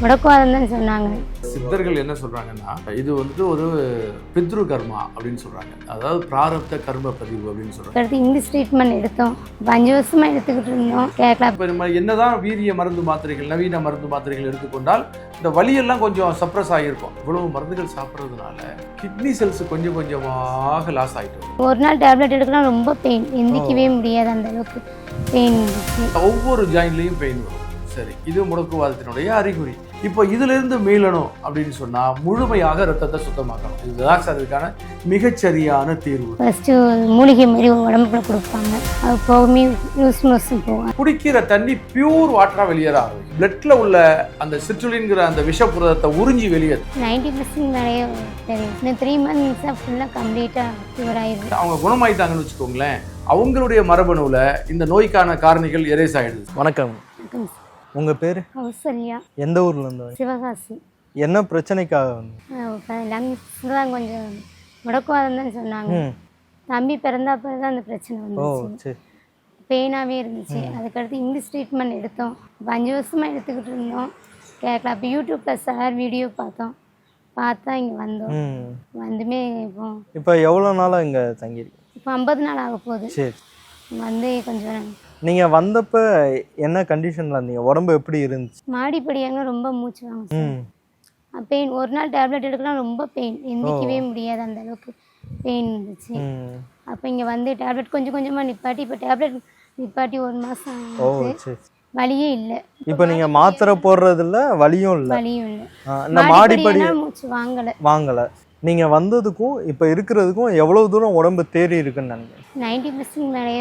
முடக்குவாதம் தான் சொன்னாங்க. சித்தர்கள் என்ன சொல்றாங்கன்னா, இது வந்துட்டு ஒரு பித்ரு கர்மா அப்படின்னு சொல்றாங்க. அதாவது பிராரப்த கர்ம பதிவு அப்படின்னு சொல்றாங்க. அடுத்து இங்கிலீஷ் ட்ரீட்மெண்ட் எடுத்தோம். 5 வருஷமா எடுத்துக்கிட்டு இருந்தோம். கேட்கலாம். இப்போ நம்ம என்னதான் வீரிய மருந்து மாத்திரைகள், நவீன மருந்து மாத்திரைகள் எடுத்துக்கொண்டால் இந்த வலியெல்லாம் கொஞ்சம் சப்ரஸ் ஆகியிருக்கும். இவ்வளவு மருந்துகள் சாப்பிட்றதுனால கிட்னி செல்ஸ் கொஞ்சம் கொஞ்சமாக லாஸ் ஆகிட்டு ஒரு நாள் டேப்லெட் எடுக்கலாம், ரொம்ப பெயின், எந்திக்கவே முடியாது, அந்த அளவுக்கு பெயின் இருந்துச்சு. ஒவ்வொரு ஜாயின்ட்லேயும் பெயின் வரும். சரி, இது முடக்குவாதத்தினுடைய அறிகுறி. இப்போ இதிலிருந்து மீளணும் அப்படின்னு சொன்னா முழுமையாக ரத்தத்தை சுத்தமாக்கணும். இதுதான் அதுக்கான மிகச்சரியான தீர்வு. ஃபர்ஸ்ட் மூலிகை மாதிரி உடம்புக்குள்ள கொடுப்பாங்க. அது போகமே லூஸ் மோஷன் போகும். குடிக்கிற தண்ணி பியூர் வாட்டரா வெளியேறாது. பிளட்ல உள்ள அந்த சிட்ருலின்கிற அந்த விஷப்புரதத்தை உறிஞ்சி வெளியேறு. 90% நிறைய தெரியும். இந்த 3 months ஃபுல்லாக கம்ப்ளீட்டாக க்யூர் ஆயிடுது. அவங்க குணமாயிட்டாங்கன்னு வச்சுக்கோங்களேன். அவங்களுடைய மரபணுவில் இந்த நோய்க்கான காரணிகள் எரேஸ் ஆயிடுது. வணக்கம், உங்க பேரு? கௌசல்யா. எந்த ஊர்ல இருந்து? சிவகாசி. என்ன பிரச்சனைக்காக வந்து? லங்ஸ் தான் கொஞ்சம் முடக்குவாதம் தான் சொன்னாங்க. தம்பி பிறந்தா பிறகு அந்த பிரச்சனை வந்துச்சு. பெயினாகவே இருந்துச்சு. அதுக்கடுத்து இங்கிலீஷ் ட்ரீட்மெண்ட் எடுத்தோம். 5 வருஷமா எடுத்துக்கிட்டு இருந்தோம். கேட்கலாம். அப்போ யூடியூப்பில் சார் வீடியோ பார்த்தோம். பார்த்தா இங்கே வந்தோம். வந்துமே இப்போ எவ்வளோ நாளாக இங்கே தங்கியிருக்கு? இப்போ 50 நாள் ஆக போகுது. சரி, வந்து கொஞ்சம். நீங்கள் வந்தப்ப என்ன கண்டிஷனில் இருந்தீங்க? உடம்பு எப்படி இருந்துச்சு? மாடிப்படியாங்க ரொம்ப மூச்சு வாங்க. பெயின். ஒரு நாள் டேப்லெட் எடுக்கலாம், ரொம்ப பெயின், எந்திக்கவே முடியாது, அந்த அளவுக்கு பெயின் இருந்துச்சு. அப்போ இங்கே வந்து டேப்லெட் கொஞ்சம் கொஞ்சமாக நிப்பாட்டி, இப்போ டேப்லெட் நிப்பாட்டி 1 மாதம் ஆகுது. வலியே இல்லை. இப்போ நீங்கள் மாத்திரை போடுறதில்ல, வலியும் இல்லை? வலியும் இல்லை. இந்த மாடிப்படி மூச்சு வாங்கலை. நீங்கள் வந்ததுக்கும் இப்போ இருக்கிறதுக்கும் எவ்வளோ தூரம் உடம்பு தேறி இருக்குன்னு நினைக்கிறேன்? 90% நிறைய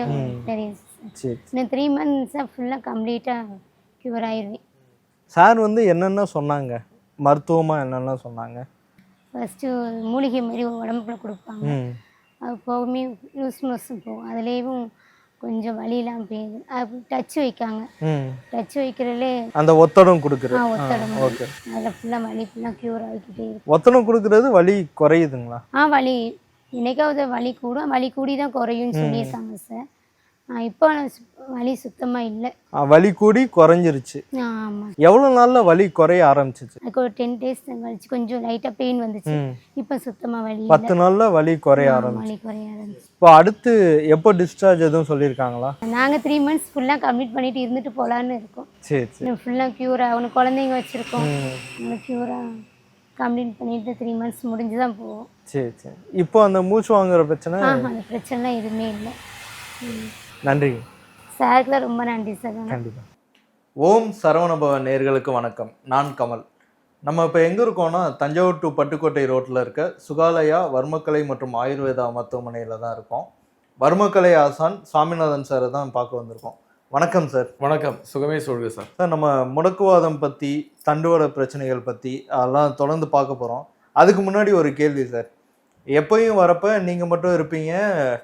தெரியும். சரி, இந்த 3 months ஃபுல்லாக கம்ப்ளீட்டாக க்யூர் ஆயிடுவேன். சார் வந்து என்னென்ன சொன்னாங்க, மருத்துவமாக என்னென்ன சொன்னாங்க? ஃபர்ஸ்ட்டு மூலிகை மாதிரி உடம்புக்குள்ள கொடுப்பாங்க. அது போகமே லூஸ் மோஷன் போகும். அதுலேயும் கொஞ்சம் வலியெல்லாம் போயிடுது. அது டச் வைக்காங்க. டச் வைக்கிறதுலே அந்த ஒத்தடம் கொடுக்குறது. ஒத்தடம். ஓகே. அதில் ஃபுல்லாக வலி ஃபுல்லாக க்யூர் ஆகிக்கிட்டே இருக்கு. ஒத்தடம் கொடுக்குறது வலி குறையுதுங்களா? வலி என்னைக்காவது வலி கூடும். வலி கூடி தான் குறையும்னு சொல்லியிருக்காங்க சார். இப்போ வலி சுத்தமாக இல்லை. வலி கூடி குறைஞ்சிருச்சு. ஆமாம். எவ்வளோ நாளில் வலி குறைய ஆரம்பிச்சிச்சு? அதுக்கு ஒரு 10 days கழிச்சு கொஞ்சம் லைட்டாக பெயின் வந்துச்சு. இப்போ சுத்தமாக வலி 10 நாளில் வலி குறைய ஆரம்பிச்சு. இப்போ அடுத்து எப்போ டிஸ்சார்ஜ் எதுவும் சொல்லியிருக்காங்களா? நாங்கள் 3 months ஃபுல்லாக கம்ப்ளீட் பண்ணிட்டு இருந்துட்டு போகலான்னு இருக்கோம். சரி, ஃபுல்லாக க்யூர் ஆகணும். குழந்தைங்க வச்சுருக்கோம். க்யூராக கம்ப்ளீட் பண்ணிட்டு 3 months முடிஞ்சு தான் போவோம். சரி. இப்போ அந்த மூச்சு வாங்குற பிரச்சனை? அந்த பிரச்சனைலாம் எதுவுமே இல்லை. நன்றி சாருக்குலாம் ரொம்ப நன்றி சார். கண்டிப்பாக. ஓம் சரவணபவ நேயர்களுக்கு வணக்கம். நான் கமல். நம்ம இப்போ எங்கே இருக்கோம்னா தஞ்சாவூர் டு பட்டுக்கோட்டை ரோட்டில் இருக்க சுகாலயா வர்மக்கலை மற்றும் ஆயுர்வேதா மருத்துவமனையில் தான் இருக்கோம். வர்மக்கலை ஆசான் சாமிநாதன் சாரை தான் பார்க்க வந்திருக்கோம். வணக்கம் சார். வணக்கம், சுகமே சொல்லுங்க சார். சார், நம்ம முடக்குவாதம் பற்றி, தண்டுவட பிரச்சனைகள் பற்றி அதெல்லாம் தொடர்ந்து பார்க்க போகிறோம். அதுக்கு முன்னாடி ஒரு கேள்வி சார். எப்பயும் வரப்ப நீங்கள் மட்டும் இருப்பீங்க,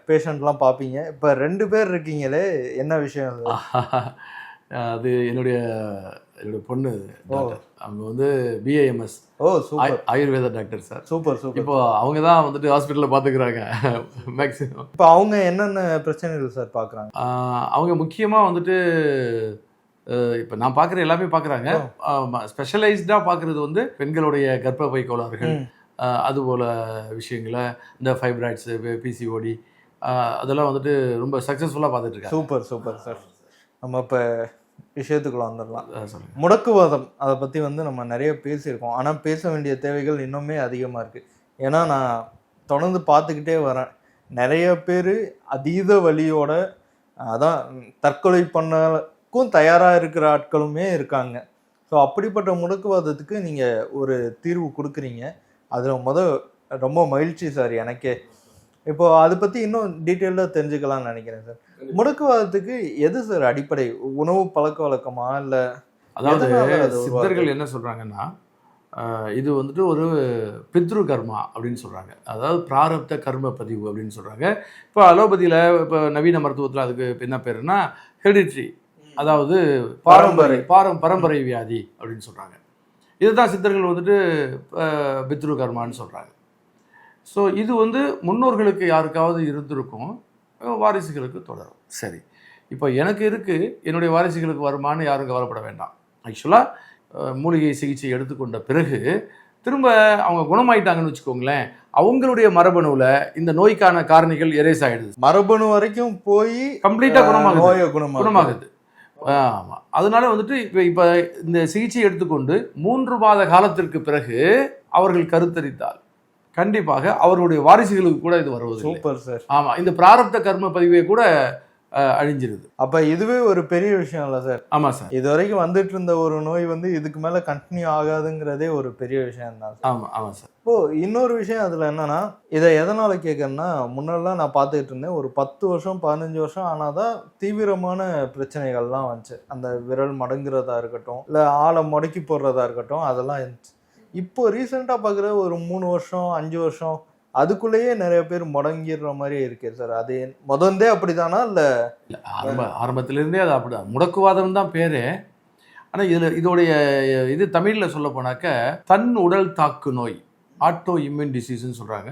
பேஷண்ட்லாம் பார்ப்பீங்க. இப்போ 2 பேர் இருக்கீங்களே, என்ன விஷயம்? அது என்னுடைய பொண்ணு டாக்டர். அவங்க வந்து BAMS. சூப்பர். ஆயுர்வேத டாக்டர் சார். சூப்பர். இப்போ அவங்க தான் வந்துட்டு ஹாஸ்பிட்டலில் பார்த்துக்கிறாங்க மேக்ஸிமம். இப்போ அவங்க என்னென்ன பிரச்சனைகள் சார் பார்க்குறாங்க? அவங்க முக்கியமாக வந்துட்டு இப்போ நான் பார்க்குற எல்லாமே பார்க்குறாங்க. ஸ்பெஷலைஸ்டாக பார்க்குறது வந்து பெண்களுடைய கர்ப்பப்பை கோளாறுகள், அதுபோல் விஷயங்களை, இந்த ஃபைப்ராய்ட்ஸு, PCOD, அதெல்லாம் வந்துட்டு ரொம்ப சக்ஸஸ்ஃபுல்லாக பார்த்துட்ருக்காங்க. Super sir. நம்ம இப்போ விஷயத்துக்குள்ள வந்துடலாம். முடக்குவாதம் அதை பற்றி வந்து நம்ம நிறைய பேசியிருக்கோம். ஆனால் பேச வேண்டிய தேவைகள் இன்னுமே அதிகமாக இருக்குது. ஏன்னா நான் தொடர்ந்து பார்த்துக்கிட்டே வரேன். நிறைய பேர் அதீத வலியோட அதான் தற்கொலை பண்ணக்கும் தயாராக இருக்கிற ஆட்களுமே இருக்காங்க. ஸோ அப்படிப்பட்ட முடக்குவாதத்துக்கு நீங்கள் ஒரு தீர்வு கொடுக்குறீங்க. அதில் ரொம்ப மகிழ்ச்சி சார் எனக்கே. இப்போ அதை பற்றி இன்னும் டீட்டெயிலாக தெரிஞ்சுக்கலாம்னு நினைக்கிறேன் சார். முடக்குவாதத்துக்கு எது சார் அடிப்படை? உணவு பழக்க வழக்கமா இல்லை? அதாவது சித்தர்கள் என்ன சொல்கிறாங்கன்னா, இது வந்துட்டு ஒரு பித்ரு கர்மா அப்படின்னு சொல்கிறாங்க. அதாவது பிராரப்த கர்ம பதிவு அப்படின்னு சொல்கிறாங்க. இப்போ அலோபதியில், இப்போ நவீன மருத்துவத்தில் அதுக்கு என்ன பேருன்னா ஹெரிடிட்ரி, அதாவது பரம்பரை வியாதி அப்படின்னு சொல்கிறாங்க. இதுதான் சித்தர்கள் வந்துட்டு பித்ரு கர்மான்னு சொல்கிறாங்க. ஸோ இது வந்து முன்னோர்களுக்கு யாருக்காவது இருந்திருக்கும், வாரிசுகளுக்கு தொடரும். சரி, இப்போ எனக்கு இருக்குது, என்னுடைய வாரிசுகளுக்கு வருமானு யாரும் கவலைப்பட வேண்டாம். ஆக்சுவலாக மூலிகை சிகிச்சை எடுத்துக்கொண்ட பிறகு திரும்ப அவங்க குணமாயிட்டாங்கன்னு வச்சுக்கோங்களேன், அவங்களுடைய மரபணுவில் இந்த நோய்க்கான காரணிகள் எரேஸ் ஆகிடுது. மரபணு வரைக்கும் போய் கம்ப்ளீட்டாக குணமாகுது. ஆமாம். அதனால வந்துட்டு இப்போ இந்த சிகிச்சை எடுத்துக்கொண்டு 3 மாத காலத்திற்கு பிறகு அவர்கள் கருத்தரித்தால் கண்டிப்பாக அவர்களுடைய வாரிசுகளுக்கு கூட இது வருவது. Super sir. ஆமாம், இந்த பிராரப்த கர்ம பதிவே கூட அழிஞ்சிருது. அப்ப இதுவே ஒரு பெரிய விஷயம் இல்லை சார்? ஆமாம் சார். இது வரைக்கும் வந்துட்டு இருந்த ஒரு நோய் வந்து இதுக்கு மேல கண்டினியூ ஆகாதுங்கிறதே ஒரு பெரிய விஷயம் தான். ஆமாம் ஆமாம் சார். இப்போ இன்னொரு விஷயம் அதுல என்னன்னா, இதை எதனால கேட்கறேன்னா, முன்னெல்லாம் நான் பார்த்துக்கிட்டு இருந்தேன், ஒரு 10 வருஷம் 15 வருஷம் ஆனாதான் தீவிரமான பிரச்சனைகள்லாம் வந்துச்சு. அந்த விரல் மடங்குறதா இருக்கட்டும், இல்லை ஆளை முடக்கி போடுறதா இருக்கட்டும், அதெல்லாம் இருந்துச்சு. இப்போ ரீசெண்டாக பார்க்குற ஒரு 3 வருஷம் 5 வருஷம் அதுக்குள்ளேயே நிறைய பேர் முடங்கிடுற மாதிரி இருக்கு சார். அது முதந்தே அப்படிதானா? இல்லை ஆரம்பத்திலிருந்தே அது அப்படிதான், முடக்குவாதம் தான் பேரு. ஆனால் இதோடைய இது தமிழில் சொல்ல போனாக்க தன் உடல் தாக்கு நோய், ஆட்டோ இம்யூன் டிசீஸ்ன்னு சொல்கிறாங்க.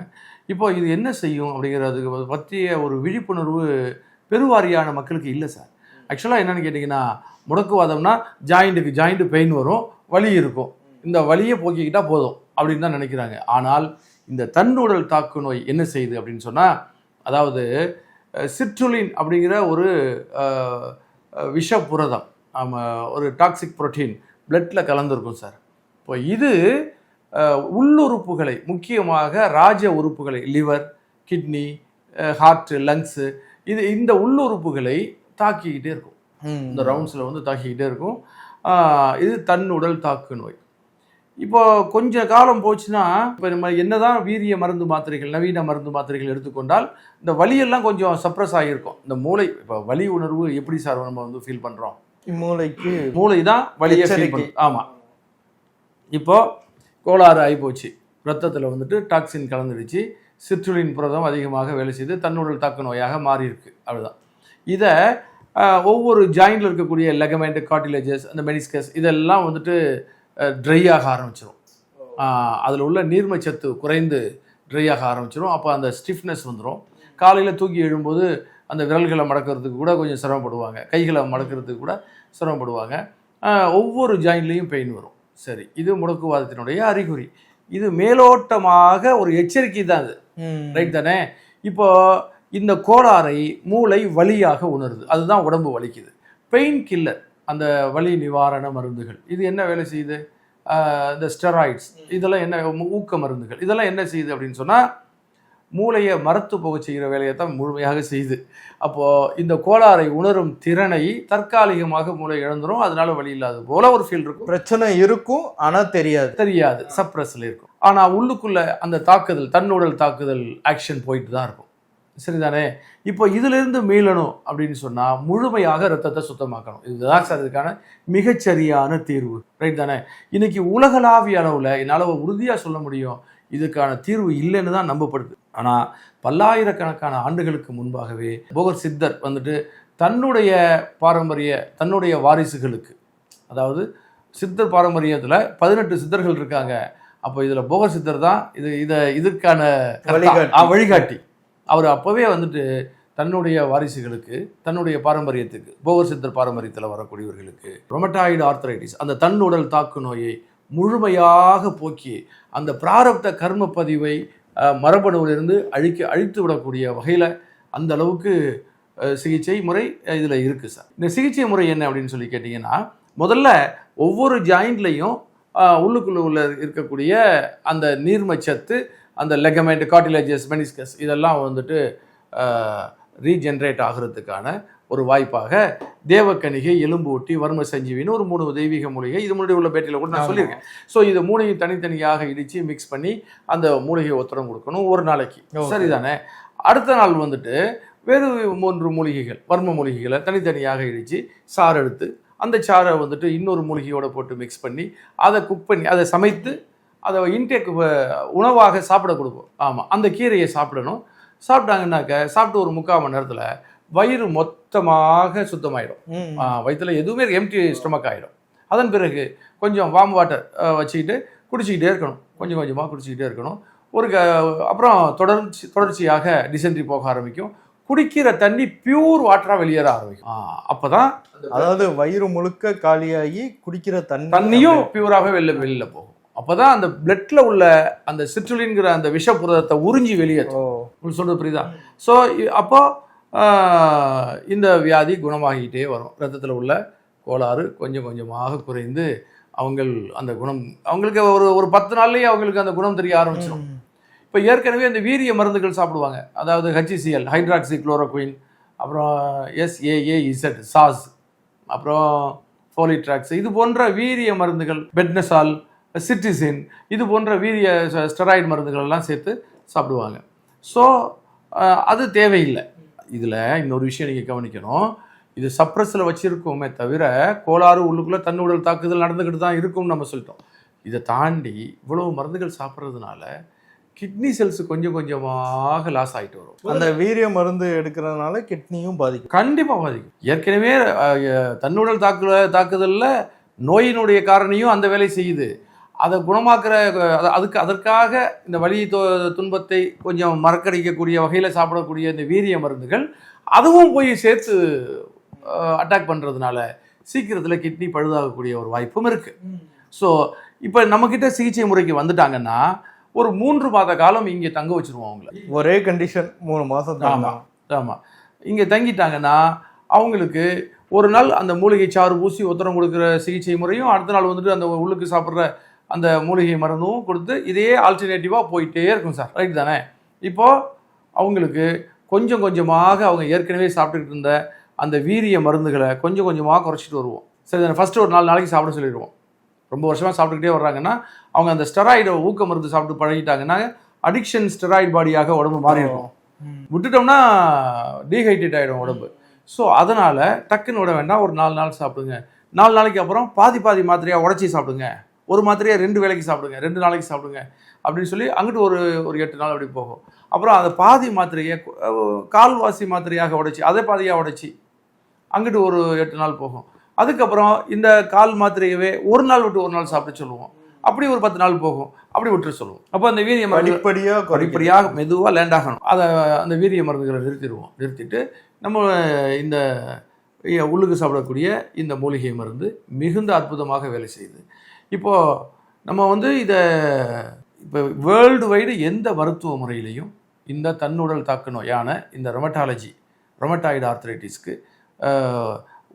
இப்போ இது என்ன செய்யும் அப்படிங்கிறதுக்கு பற்றிய ஒரு விழிப்புணர்வு பெருவாரியான மக்களுக்கு இல்லை சார். ஆக்சுவலாக என்னென்னு கேட்டிங்கன்னா, முடக்குவாதம்னா ஜாயிண்ட்டு பெயின் வரும், வலி இருக்கும், இந்த வலியை போக்கிக்கிட்டால் போதும் அப்படின்னு தான் நினைக்கிறாங்க. ஆனால் இந்த தன்னுடல் தாக்கு நோய் என்ன செய்யுது அப்படின்னு சொன்னால், அதாவது சிட்ருலின் அப்படிங்கிற ஒரு விஷ புரதம், ஒரு டாக்ஸிக் புரோட்டீன் பிளட்டில் கலந்துருக்கும் சார். இப்போ இது உள்ளுறுப்புகளை, முக்கியமாக ராஜ உறுப்புகளை, லிவர், கிட்னி, ஹார்ட்டு, லங்ஸு, இந்த உள்ளுறுப்புகளை தாக்கிக்கிட்டே இருக்கும். இந்த ரவுண்ட்ஸில் வந்து தாக்கிக்கிட்டே இருக்கும். இது தன்னுடல் தாக்கு நோய். இப்போ கொஞ்ச காலம் போச்சுன்னா, இப்போ நம்ம என்னதான் வீரிய மருந்து மாத்திரைகள், நவீன மருந்து மாத்திரைகள் எடுத்துக்கொண்டால் இந்த வலியெல்லாம் கொஞ்சம் சப்ரஸ் ஆகியிருக்கும். இந்த மூளை, இப்போ வலி உணர்வு எப்படி சார் நம்ம வந்து ஃபீல் பண்ணுறோம்? மூளை தான் வலியை ஃபீல் பண்ணும். ஆமாம். இப்போ கோளாறு ஆகிப்போச்சு, ரத்தத்தில் வந்துட்டு டாக்ஸின் கலந்துடுச்சு, சிட்ருலின் புரதம் அதிகமாக வேலை செய்து தன்னுடல் தாக்கு நோயாக மாறியிருக்கு. அவ்வளோதான். இதை ஒவ்வொரு ஜாயிண்டில் இருக்கக்கூடிய லெகமெண்ட், கார்டிலேஜஸ், அந்த மெனிஸ்கஸ் இதெல்லாம் வந்துட்டு ட்ரை ஆக ஆரம்பிச்சிடும். அதில் உள்ள நீர்மச்சத்து குறைந்து ட்ரை ஆக ஆரம்பிச்சிடும். அப்போ அந்த ஸ்டிஃப்னஸ் வந்துடும். காலையில் தூக்கி எழும்போது அந்த விரல்களை மடக்கிறதுக்கு கூட கொஞ்சம் சிரமப்படுவாங்க, கைகளை மடக்கிறதுக்கு கூட சிரமப்படுவாங்க. ஒவ்வொரு ஜாயின்ட்லேயும் பெயின் வரும். சரி, இது முடக்குவாதத்தினுடைய அறிகுறி. இது மேலோட்டமாக ஒரு எச்சரிக்கை தான் அது, ரைட் தானே? இப்போ இந்த கோளாறை மூளை வலியாக உணருது, அதுதான் உடம்பு வலிக்குது. பெயின் கில்லர், அந்த வலி நிவாரண மருந்துகள், இது என்ன வேலை செய்யுது? இந்த ஸ்டெராய்ட்ஸ், இதெல்லாம் என்ன, ஊக்க மருந்துகள், இதெல்லாம் என்ன செய்யுது அப்படின்னு சொன்னால் மூளையை மரத்து போக செய்கிற வேலையை தான் முழுமையாக செய்யுது. அப்போது இந்த கோளாறை உணரும் திறனை தற்காலிகமாக மூளை இழந்துடும். அதனால வலி இல்லாத போல ஒரு ஃபீல் இருக்கும். பிரச்சனை இருக்கும், ஆனால் தெரியாது, சப்ரஸில் இருக்கும். ஆனால் உள்ளுக்குள்ளே அந்த தாக்குதல், தன்னுடல் தாக்குதல் ஆக்ஷன் போயிட்டு தான் இருக்கும். சரிதானே? இப்போ இதிலிருந்து மீளணும் அப்படின்னு சொன்னால் முழுமையாக ரத்தத்தை சுத்தமாக்கணும். இதுதான் சார் இதுக்கான மிகச்சரியான தீர்வு, ரைட் தானே? இன்னைக்கு உலகளாவிய அளவில் என்னால் உறுதியாக சொல்ல முடியும், இதுக்கான தீர்வு இல்லைன்னு தான் நம்பப்படுது. ஆனால் பல்லாயிரக்கணக்கான ஆண்டுகளுக்கு முன்பாகவே போகர் சித்தர் வந்துட்டு தன்னுடைய பாரம்பரிய, தன்னுடைய வாரிசுகளுக்கு, அதாவது சித்தர் பாரம்பரியத்தில் 18 சித்தர்கள் இருக்காங்க. அப்போ இதில் போகர் சித்தர் தான் இதுக்கான வழிகாட்டி. அவர் அப்போவே வந்துட்டு தன்னுடைய வாரிசுகளுக்கு, தன்னுடைய பாரம்பரியத்துக்கு, போகர் சித்தர் பாரம்பரியத்தில் வரக்கூடியவர்களுக்கு ரொமட்டாய்டு ஆர்த்தரைட்டிஸ், அந்த தன்னுடல் தாக்கு நோயை முழுமையாக போக்கி அந்த பிராரப்த கர்ம பதிவை மரபணுவிலிருந்து அழித்து விடக்கூடிய வகையில் அந்த அளவுக்கு சிகிச்சை முறை இதில் இருக்குது சார். இந்த சிகிச்சை முறை என்ன அப்படின்னு சொல்லி கேட்டிங்கன்னா, முதல்ல ஒவ்வொரு ஜாயிண்ட்லையும் உள்ளுக்குள்ள இருக்கக்கூடிய அந்த நீர்மச்சத்து, அந்த லெகமெண்ட், கார்டிலேஜஸ், மெனிஸ்கஸ் இதெல்லாம் வந்துட்டு ரீஜென்ரேட் ஆகிறதுக்கான ஒரு வாய்ப்பாக தேவக்கணிகை, எலும்பு ஒட்டி, வர்ம சஞ்சீவின்னு ஒரு 3 தெய்வீக மூலிகை, இது முன்னாடி உள்ள பேட்டியில் கூட நான் சொல்லியிருக்கேன். ஸோ இது 3ஐயும் தனித்தனியாக இடித்து மிக்ஸ் பண்ணி அந்த மூலிகை ஒத்தடம் கொடுக்கணும் ஒரு நாளைக்கு, சரிதானே? அடுத்த நாள் வந்துட்டு வேறு 3 மூலிகைகள், வர்ம மூலிகைகளை தனித்தனியாக இடித்து சாறு எடுத்து அந்த சாரை வந்துட்டு இன்னொரு மூலிகையோடு போட்டு மிக்ஸ் பண்ணி அதை குக் பண்ணி அதை சமைத்து அதை இன்டேக் உணவாக சாப்பிட கொடுப்போம். ஆமாம், அந்த கீரையை சாப்பிடணும். சாப்பிட்டாங்கன்னாக்க சாப்பிட்டு ஒரு 3/4 மணி நேரத்தில் வயிறு மொத்தமாக சுத்தமாயிடும். வயிற்றில் எதுவுமே எம்டி ஸ்டொமக் ஆகிடும். அதன் பிறகு கொஞ்சம் வார்ம் வாட்டர் வச்சுக்கிட்டு குடிச்சிக்கிட்டே இருக்கணும், கொஞ்சம் கொஞ்சமாக குடிச்சிக்கிட்டே இருக்கணும். அப்புறம் தொடர்ச்சியாக டிசென்ட்ரி போக ஆரம்பிக்கும். குடிக்கிற தண்ணி பியூர் வாட்டரா வெளியேற ஆரம்பிக்கும். அப்பதான் அதாவது வயிறு முழுக்க காலியாகி குடிக்கிற தண்ணியும் பியூராகவே வெளியில போகும். அப்பதான் அந்த பிளட்ல உள்ள அந்த சிட்ருலின்கிற அந்த விஷப்புரதத்தை உறிஞ்சி வெளியேற்றும். உங்களுக்கு சொல்றது புரியுதா? ஸோ அப்போ இந்த வியாதி குணமாகிட்டே வரும். ரத்தத்தில் உள்ள கோளாறு கொஞ்சம் கொஞ்சமாக குறைந்து அந்த குணம் அவங்களுக்கு ஒரு 10 நாள்லயே அவங்களுக்கு அந்த குணம் தெரிய ஆரம்பிச்சிடும். இப்போ ஏற்கனவே அந்த வீரிய மருந்துகள் சாப்பிடுவாங்க. அதாவது HCl ஹைட்ராக்சி குளோரோக்வின், அப்புறம் SAAZ சாஸ், அப்புறம் ஃபோலிட்ராக்ஸ், இது போன்ற வீரிய மருந்துகள், பெட்னசால், சிட்டிசின், இது போன்ற வீரிய ஸ்டெராய்டு மருந்துகள் எல்லாம் சேர்த்து சாப்பிடுவாங்க. ஸோ அது தேவையில்லை. இதில் இன்னொரு விஷயம் நீங்கள் கவனிக்கணும். இது சப்ரஸில் வச்சுருக்கோமே தவிர கோளாறு உள்ளுக்குள்ளே தன்னுடல் தாக்குதல் நடந்துக்கிட்டு தான் இருக்கும்னு நம்ம சொல்லிட்டோம். இதை தாண்டி இவ்வளவு மருந்துகள் சாப்பிட்றதுனால கிட்னி செல்ஸ் கொஞ்சம் கொஞ்சமாக லாஸ் ஆகிட்டு வரும். அந்த வீரிய மருந்து எடுக்கிறதுனால கிட்னியும் பாதிக்கும், கண்டிப்பாக பாதிக்கும். ஏற்கனவே தன்னுடல் தாக்குதலில் நோயினுடைய காரணியும் அந்த வேலை செய்யுது. அதை குணமாக்குற அதற்காக இந்த வலி துன்பத்தை கொஞ்சம் மறக்கடிக்கக்கூடிய வகையில் சாப்பிடக்கூடிய இந்த வீரிய மருந்துகள் அதுவும் போய் சேர்த்து அட்டாக் பண்ணுறதுனால சீக்கிரத்தில் கிட்னி பழுதாகக்கூடிய ஒரு வாய்ப்பும் இருக்குது. ஸோ இப்போ நம்மக்கிட்ட சிகிச்சை முறைக்கு வந்துட்டாங்கன்னா ஒரு 3 மாத காலம் இங்கே தங்க வச்சுருவோம் அவங்கள. ஒரே கண்டிஷன் 3 மாதம். ஆமாம். இங்கே தங்கிட்டாங்கன்னா அவங்களுக்கு ஒரு நாள் அந்த மூலிகை சாறு பூசி ஒத்தரம் கொடுக்குற சிகிச்சை முறையும், அடுத்த நாள் வந்துட்டு அந்த உள்ளுக்கு சாப்பிட்ற அந்த மூலிகை மருந்தும் கொடுத்து இதே ஆல்டர்னேட்டிவாக போயிட்டே இருக்கும் சார். ரைட் தானே? இப்போது அவங்களுக்கு கொஞ்சம் கொஞ்சமாக அவங்க ஏற்கனவே சாப்பிட்டுக்கிட்டு இருந்த அந்த வீரிய மருந்துகளை கொஞ்சம் கொஞ்சமாக குறைச்சிட்டு வருவோம். சரி, ஃபஸ்ட்டு ஒரு 4 நாளைக்கு சாப்பிட சொல்லிடுவோம். ரொம்ப வருஷமாக சாப்பிட்டுக்கிட்டே வர்றாங்கன்னா அவங்க அந்த ஸ்டெராய்டு ஊக்க மருந்து சாப்பிட்டு பழகிட்டாங்கன்னா அடிக்ஷன் ஸ்டெராய்டு பாடியாக உடம்பு மாறிடும். விட்டுட்டோம்னா டீஹைட்ரேட் ஆகிடும் உடம்பு. ஸோ அதனால் டக்குன்னு விட வேண்டாம். ஒரு 4 நாள் சாப்பிடுங்க. 4 நாளைக்கு அப்புறம் பாதி மாத்திரையாக உடச்சி சாப்பிடுங்க. ஒரு மாத்திரையை 2 வேளைக்கு சாப்பிடுங்க, 2 நாளைக்கு சாப்பிடுங்க அப்படின்னு சொல்லி அங்கிட்டு ஒரு 8 நாள் அப்படி போகும். அப்புறம் அந்த பாதி மாத்திரையை கால்வாசி மாத்திரையாக உடைச்சி அதை பாதியாக உடைச்சி அங்கிட்டு ஒரு 8 நாள் போகும். அதுக்கப்புறம் இந்த கால் மாத்திரையவே ஒரு நாள் விட்டு ஒரு நாள் சாப்பிட சொல்லுவோம். அப்படி ஒரு 10 நாள் போகும். அப்படி விட்டுற சொல்லுவோம். அப்போ அந்த வீரிய படிப்படியாக மெதுவாக லேண்ட் ஆகணும். அந்த வீரிய மருந்துகளை நிறுத்திட்டு நம்ம இந்த உள்ளுக்கு சாப்பிடக்கூடிய இந்த மூலிகை மருந்து மிகுந்த அற்புதமாக வேலை செய்யுது. இப்போது நம்ம இதை இப்போ வேர்ல்டு வைடு எந்த மருத்துவ முறையிலையும் இந்த தன்னுடல் தாக்கு நோயான இந்த ரொமட்டாய்டு ஆர்த்ரைட்டிஸ்க்கு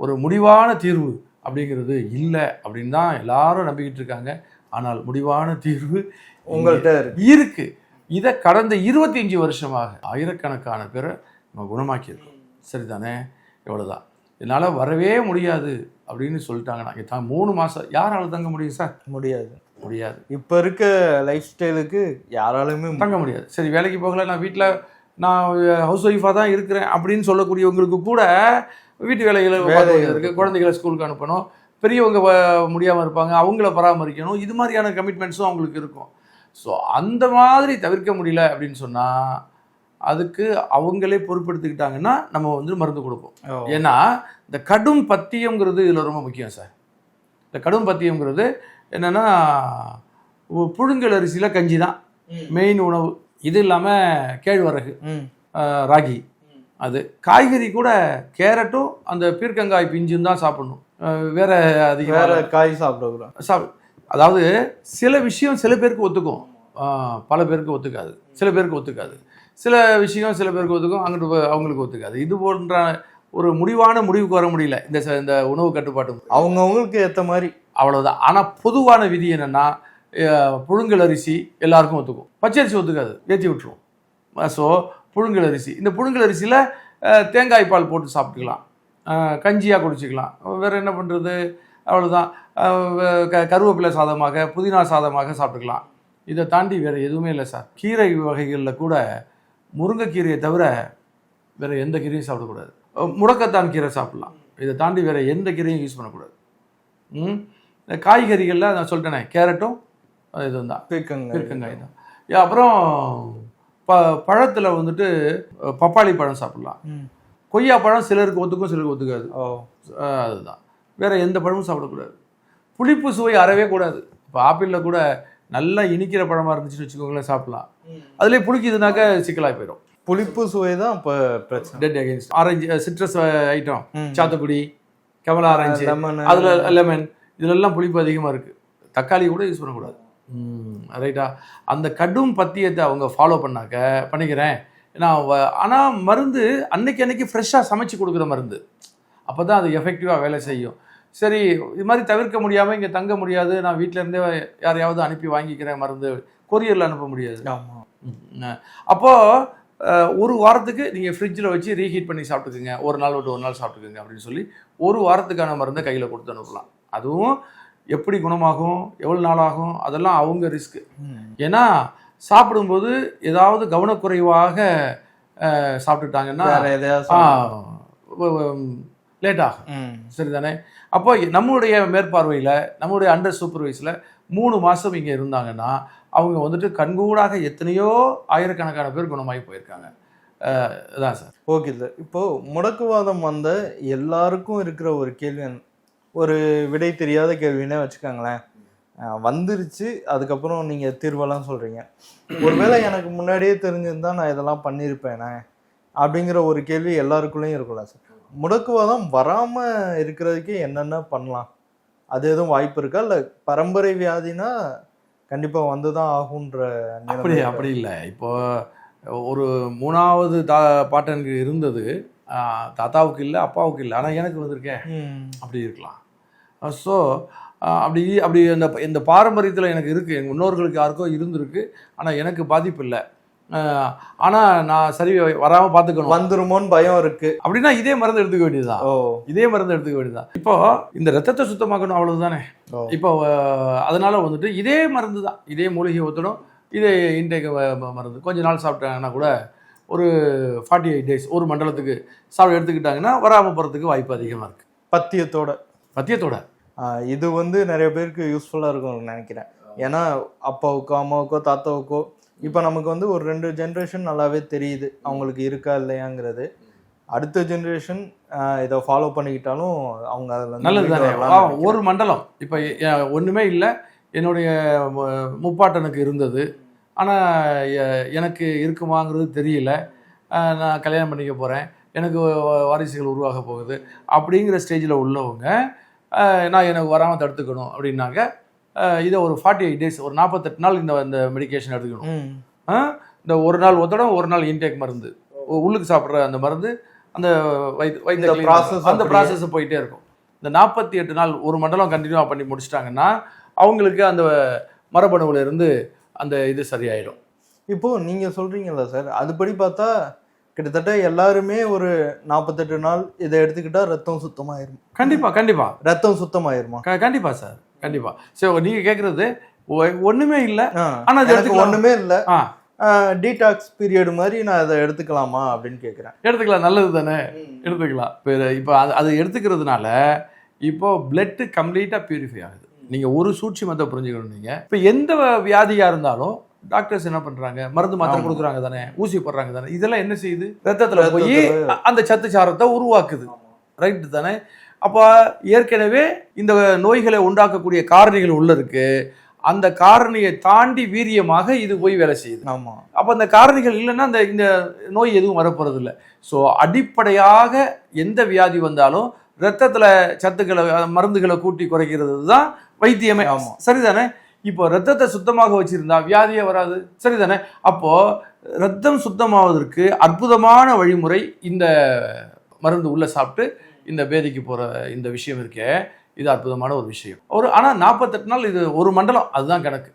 ஒரு முடிவான தீர்வு அப்படிங்கிறது இல்லை அப்படின்னு தான் எல்லாரும் நம்பிக்கிட்டு இருக்காங்க. ஆனால் முடிவான தீர்வு உங்கள்கிட்ட இருக்கு. இதை கடந்த 25 வருஷமாக ஆயிரக்கணக்கான பேரை நம்ம குணமாக்கியிருக்கோம். சரிதானே? எவ்வளோதான். என்னால் வரவே முடியாது அப்படின்னு சொல்லிட்டாங்கன்னா 3 மாதம் யாரால தங்க முடியும் சார்? முடியாது. இப்போ இருக்க லைஃப் ஸ்டைலுக்கு யாராலுமே தங்க முடியாது. சரி, வேலைக்கு போகல, நான் வீட்டில் ஹவுஸ் ஒய்ஃபாக தான் இருக்கிறேன் அப்படின்னு சொல்லக்கூடியவங்களுக்கு கூட வீட்டு வேலைகளை இருக்குது, குழந்தைகளை ஸ்கூலுக்கு அனுப்பணும், பெரியவங்க முடியாமல் இருப்பாங்க, அவங்கள பராமரிக்கணும், இது மாதிரியான கமிட்மெண்ட்ஸும் அவங்களுக்கு இருக்கும். ஸோ அந்த மாதிரி தவிர்க்க முடியல அப்படின்னு சொன்னால் அதுக்கு அவங்களே பொறுப்பெடுத்துக்கிட்டாங்கன்னா நம்ம மருந்து கொடுப்போம். ஏன்னா இந்த கடும் பத்தியம்ங்கிறது இதில் ரொம்ப முக்கியம் சார். இந்த கடும் பத்தியம்ங்கிறது என்னென்னா புழுங்கல் அரிசியில் கஞ்சி தான் மெயின் உணவு. இது இல்லாமல் கேழ்வரகு, ராகி, அது காய்கறி கூட கேரட்டும் அந்த பீர்க்கங்காய் பிஞ்சும் தான் சாப்பிடணும். வேற காய் சாப்பிடக்கூடாது. அதாவது சில விஷயம் சில பேருக்கு ஒத்துக்கும், பல பேருக்கு ஒத்துக்காது. சில பேருக்கு ஒத்துக்காது, சில விஷயம் சில பேருக்கு ஒத்துக்கும், அங்கிட்டு அவங்களுக்கு ஒத்துக்காது. இது போன்ற ஒரு முடிவுக்கு வர முடியல இந்த உணவு கட்டுப்பாட்டு. அவங்கவுங்களுக்கு ஏற்ற மாதிரி அவ்வளோதான். ஆனால் பொதுவான விதி என்னென்னா புழுங்கல் அரிசி எல்லாருக்கும் ஒத்துக்கும், பச்சரிசி ஒத்துக்காது, ஏற்றி விட்டுருவோம். ஸோ புழுங்கல் அரிசி, இந்த புழுங்கல் அரிசியில் தேங்காய் பால் போட்டு சாப்பிட்டுக்கலாம், கஞ்சியாக குடிச்சிக்கலாம். வேறு என்ன பண்ணுறது? அவ்வளோதான். கருவேப்பிலை சாதமாக, புதினா சாதமாக சாப்பிட்டுக்கலாம். இதை தாண்டி வேறு எதுவுமே இல்லை சார். கீரை வகைகளில் கூட முருங்கைக்கீரையை தவிர வேறு எந்த கீரையும் சாப்பிடக்கூடாது. முடக்கத்தான் கீரை சாப்பிட்லாம். இதை தாண்டி வேறு எந்த கீரையும் யூஸ் பண்ணக்கூடாது. காய்கறிகளில் நான் சொல்லிட்டேனே, கேரட்டும் இது தான், பீர்க்கங்காய் தான். அப்புறம் பழத்தில் பப்பாளி பழம் சாப்பிட்லாம். கொய்யா பழம் சிலருக்கு ஒத்துக்கும், சிலருக்கு ஒத்துக்காது. அதுதான். வேறு எந்த பழமும் சாப்பிடக்கூடாது. புளிப்பு சுவை அறவே கூடாது. இப்போ ஆப்பிளில் கூட நல்லா இனிக்கிற பழமாக இருந்துச்சுன்னு வச்சுக்கோங்களேன், சாப்பிட்லாம். அதுலேயே புளிக்குதுனாக்க சிக்கலாக போயிடும். புளிப்பு சுவை தான் இப்போ பிரச்சனை. Dead against orange citrus item, சாத்துக்குடி, கமலா ஆரஞ்சு, லெமன், அதில் லெமன், இதுலெல்லாம் புளிப்பு அதிகமாக இருக்குது. தக்காளி கூட யூஸ் பண்ணக்கூடாது. ரைட்டா? அந்த கடும் பத்தியத்தை அவங்க ஃபாலோ பண்ணிக்கிறேன் நான். ஆனால் மருந்து அன்னைக்கு ஃப்ரெஷ்ஷாக சமைச்சு கொடுக்குற மருந்து, அப்போ தான் அது எஃபெக்டிவாக வேலை செய்யும். சரி, இது மாதிரி தவிர்க்க முடியாமல் இங்கே தங்க முடியாது, நான் வீட்டிலேருந்தே யாரையாவது அனுப்பி வாங்கிக்கிறேன் மருந்து, கொரியரில் அனுப்ப முடியாது. அப்போது ஒரு வாரத்துக்கு நீங்கள் ஃப்ரிட்ஜில் வச்சு ரீஹீட் பண்ணி சாப்பிட்டுக்குங்க, ஒரு நாள் விட்டு ஒரு நாள் சாப்பிட்டுக்குங்க அப்படின்னு சொல்லி ஒரு வாரத்துக்கான மருந்தை கையில் கொடுத்து அனுப்பலாம். அதுவும் எப்படி குணமாகும், எவ்வளோ நாள் ஆகும், அதெல்லாம் அவங்க ரிஸ்க்கு. ஏன்னா சாப்பிடும்போது ஏதாவது கவனக்குறைவாக சாப்பிட்டுட்டாங்கன்னா லேட் ஆகும். சரிதானே? அப்போ நம்முடைய மேற்பார்வையில், நம்முடைய அண்டர் சூப்பர்வைஸில் 3 மாதம் இங்கே இருந்தாங்கன்னா அவங்க வந்துட்டு கண்கூடாக எத்தனையோ ஆயிரக்கணக்கான பேர் குணமாகி போயிருக்காங்க. அதான் சார். Okay sir. இப்போது முடக்குவாதம் வந்த எல்லாருக்கும் இருக்கிற ஒரு கேள்வி, ஒரு விடை தெரியாத கேள்வின்னே வச்சுக்கோங்களேன். வந்துருச்சு, அதுக்கப்புறம் நீங்கள் தீர்வெல்லாம் சொல்கிறீங்க. ஒருவேளை எனக்கு முன்னாடியே தெரிஞ்சிருந்தா நான் இதெல்லாம் பண்ணியிருப்பேனே அப்படிங்கிற ஒரு கேள்வி எல்லாருக்குள்ளேயும் இருக்குல்ல சார். முடக்குவாதம் வராமல் இருக்கிறதுக்கே என்னென்ன பண்ணலாம்? அது எதுவும் வாய்ப்பு இருக்கா? இல்லை பரம்பரை வியாதினா கண்டிப்பாக வந்து தான் ஆகுன்ற? அப்படி இல்லை. இப்போ ஒரு 3வது பாட்டனுக்கு இருந்தது, தாத்தாவுக்கு இல்லை, அப்பாவுக்கு இல்லை, ஆனால் எனக்கு வந்திருக்கேன், அப்படி இருக்கலாம். ஸோ அப்படி இந்த பாரம்பரியத்தில் எனக்கு இருக்குது. எங்கள் முன்னோர்களுக்கு யாருக்கோ இருந்திருக்கு, ஆனால் எனக்கு பாதிப்பு இல்லை. ஆனால் நான் சரி வராமல் பார்த்துக்கணும், வந்துருமோன்னு பயம் இருக்குது. அப்படின்னா இதே மருந்து எடுத்துக்க வேண்டியதுதான். இதே மருந்து எடுத்துக்க வேண்டியதுதான். இப்போ இந்த ரத்தத்தை சுத்தமாக்கணும், அவ்வளவுதானே. இப்போ அதனால வந்துட்டு இதே மருந்து தான், இதே மூலிகை ஊற்றணும், இதே இன்டேக் மருந்து கொஞ்ச நாள் சாப்பிட்டாங்கன்னா கூட ஒரு 48 days, ஒரு மண்டலத்துக்கு எடுத்துக்கிட்டாங்கன்னா வராமல் போகிறதுக்கு வாய்ப்பு அதிகமாக இருக்குது. பத்தியத்தோட இது வந்து நிறைய பேருக்கு யூஸ்ஃபுல்லாக இருக்கும்னு நினைக்கிறேன். ஏன்னா அப்பாவுக்கோ அம்மாவுக்கோ தாத்தாவுக்கோ இப்போ நமக்கு வந்து ஒரு 2 ஜென்ரேஷன் நல்லாவே தெரியுது அவங்களுக்கு இருக்கா இல்லையாங்கிறது. அடுத்த ஜென்ரேஷன் இதை ஃபாலோ பண்ணிக்கிட்டாலும் அவங்க அதில் நல்லது தானே. ஒரு மண்டலம் இப்போ ஒன்றுமே இல்லை, என்னுடைய முப்பாட்டனுக்கு இருந்தது, ஆனால் எனக்கு இருக்குமாங்கிறது தெரியல, நான் கல்யாணம் பண்ணிக்க போகிறேன், எனக்கு வாரிசுகள் உருவாக போகுது அப்படிங்கிற ஸ்டேஜில் உள்ளவங்க நான் எனக்கு வராமல் தடுத்துக்கணும் அப்படின்னாங்க. இதை ஒரு 48 days, ஒரு 48 நாள் இந்த மெடிக்கேஷன் எடுத்துக்கணும். இந்த ஒரு நாள் ஒத்தடம், ஒரு நாள் இன்டேக் மருந்து, உள்ளுக்கு சாப்பிட்ற அந்த மருந்து, அந்த அந்த ப்ராசஸ் போயிட்டே இருக்கும். இந்த 48 நாள் ஒரு மண்டலம் கண்டினியூவாக பண்ணி முடிச்சிட்டாங்கன்னா அவங்களுக்கு அந்த மரபணுவில் இருந்து அந்த இது சரியாயிடும். இப்போது நீங்கள் சொல்கிறீங்களா சார், அதுபடி பார்த்தா கிட்டத்தட்ட எல்லாருமே ஒரு 48 நாள் இதை எடுத்துக்கிட்டா ரத்தம் சுத்தமாயிரும். கண்டிப்பாக ரத்தம் சுத்தமாயிருமா? கண்டிப்பாக சார், கண்டிப்பாக. சரி, நீங்கள் கேட்குறது ஒன்றுமே இல்லை, ஆனால் எனக்கு ஒன்றுமே இல்லை, டீடாக்ஸ் பீரியட் மாதிரி நான் அதை எடுத்துக்கலாமா அப்படின்னு கேட்குறேன். எடுத்துக்கலாம், நல்லது தானே, எடுத்துக்கலாம். இப்போ அது எடுத்துக்கிறதுனால இப்போ பிளட்டு கம்ப்ளீட்டாக பியூரிஃபை ஆகுது. நீங்கள் ஒரு சூட்சுமத்தை புரிஞ்சுக்கணும். நீங்கள் இப்போ எந்த வியாதியாக இருந்தாலும் டாக்டர்ஸ் என்ன பண்ணுறாங்க, மருந்து மாத்திரை கொடுக்குறாங்க தானே, ஊசி போடுறாங்க தானே, இதெல்லாம் என்ன செய்யுது, ரத்தத்தில் போய் அந்த சத்து சாரத்தை உருவாக்குது. ரைட்டு தானே? அப்போ ஏற்கனவே இந்த நோய்களை உண்டாக்கக்கூடிய காரணிகள் உள்ள இருக்கு, அந்த காரணியை தாண்டி வீரியமாக இது போய் வேலை செய்யுது. ஆமாம். அப்போ அந்த காரணிகள் இல்லைன்னா இந்த நோய் எதுவும் வரப்போறது இல்லை. ஸோ அடிப்படையாக எந்த வியாதி வந்தாலும் ரத்தத்தில் சத்துக்களை மருந்துகளை கூட்டி குறைக்கிறது தான் வைத்தியமே. சரிதானே? இப்போ ரத்தத்தை சுத்தமாக வச்சிருந்தா வியாதியே வராது. சரிதானே? அப்போ ரத்தம் சுத்தமாவதற்கு அற்புதமான வழிமுறை இந்த மருந்து உள்ள சாப்பிட்டு இந்த பேதிக்கு போகிற இந்த விஷயம் இருக்கே, இது அற்புதமான ஒரு விஷயம். ஆனால் 48 நாள் இது ஒரு மண்டலம், அதுதான் கணக்கு.